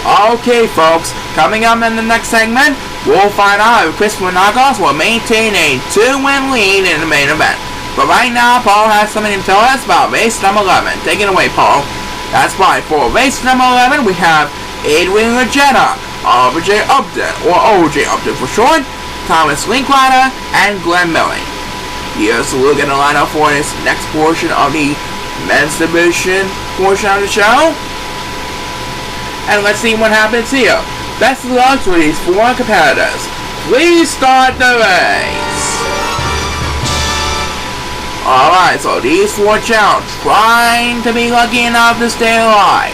Okay, folks, coming up in the next segment, we'll find out if Christopher Knockoffs will maintain a 2-win lead in the main event. But right now, Paul has something to tell us about race number 11. Take it away, Paul. That's right, for race number 11, we have Adrian Lajetta, RJ Upton, or OJ Upton for short, Thomas Linklater, and Glen Murray. Here's a look at the lineup for this next portion of the men's division portion of the show. And let's see what happens here. Best of luck to these 4 competitors. Please start the race. Alright, so these 4 children trying to be lucky enough to stay alive.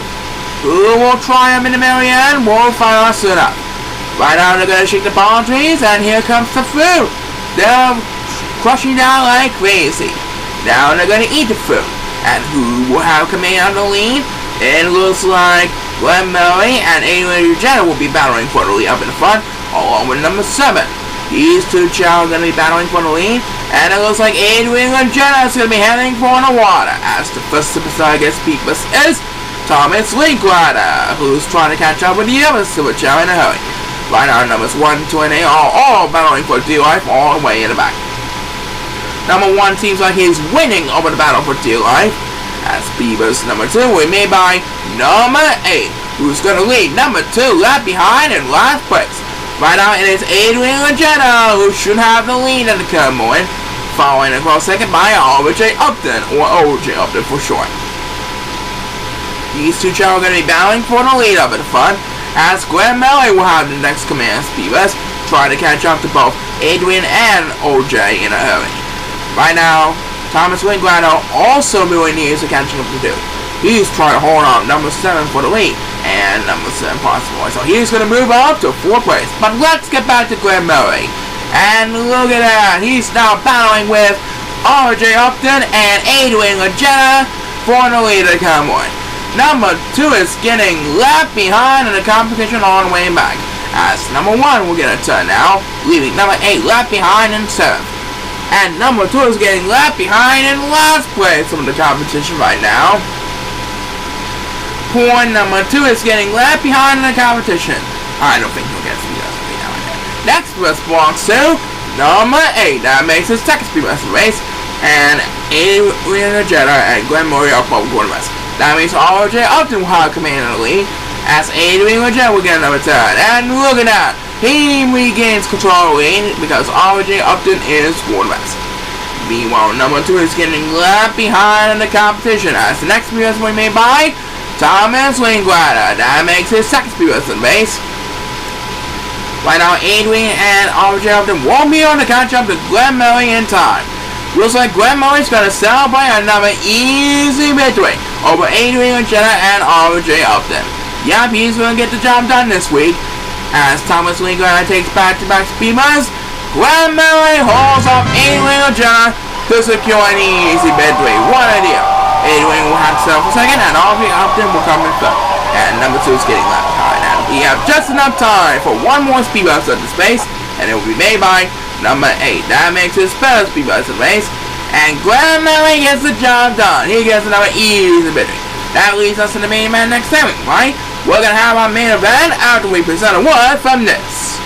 Who will triumph in the very end? We'll find out soon enough. Right now they're gonna shake the palm trees, and here comes the fruit. They're crushing down like crazy. Now they're gonna eat the fruit. And who will have command of the lead? It looks like Glen Murray and Adrian Lajetta will be battling for the lead up in the front, along with number 7. These 2 children are going to be battling for the lead, and it looks like Adrian Lajetta is going to be heading for the water, as the first superstar against Peepless is Thomas Linklater, who's trying to catch up with the other super child in a hurry. Right now, numbers 1, 2, and 8 are all battling for dear life all the way in the back. Number 1 seems like he's winning over the battle for dear life, as Beaver's number 2 will be made by number 8, who's going to lead number 2 left behind in last place. Right now it is Adrian Lajetta who should have the lead in the current moment, following a close second by RJ Upton, or OJ Upton for short. These 2 children are going to be battling for the lead up in the front, as Glen Murray will have the next command Beavers, trying to catch up to both Adrian and OJ in a hurry. Right now, Thomas Linklater also really needs to catching up to do. He's trying to hold on number 7 for the lead, and number 7 possible. So he's going to move up to 4th place. But let's get back to Glen Murray. And look at that. He's now battling with RJ Upton and Adrian Lajetta for the lead of the convoy. Number 2 is getting left behind in the competition on the way back, as number 1 will get a turn now, leaving number 8 left behind in 7th. And number 2 is getting left behind in last place of the competition right now. Poor number 2 is getting left behind in the competition. I don't think he'll get speed up right now. Next belongs to number 8. That makes his second speed up race. And Adrian Lajetta and Glen Murray are both going to rest. That means RJ Upton will have command of the lead, as Adrian Lajetta will get another turn. And look at that. He regains control of the lead because RJ Upton is going west. Meanwhile, number 2 is getting left behind in the competition, as the next speed race will be made by Thomas Linklater. That makes his second speed race in base. Right now, Adrian and RJ Upton won't be able to catch up to Glen Murray in time. Looks like Glen Murray's going to celebrate another easy victory over Adrian Lajetta and RJ Upton. Yep, he's going to get the job done this week. As Thomas Linklater takes back-to-back speedruns, Glen Murray holds off Adrian Lajetta to secure an easy victory. What a deal. Adrian will have to settle for second, and RJ Upton will come in third. And number 2 is getting left behind. And we have just enough time for one more speed race at the space, and it will be made by number 8. That makes his first speed race race. And Glen Murray gets the job done. He gets another easy victory. That leads us to the main event next segment, right? We're going to have our main event after we present a word from this.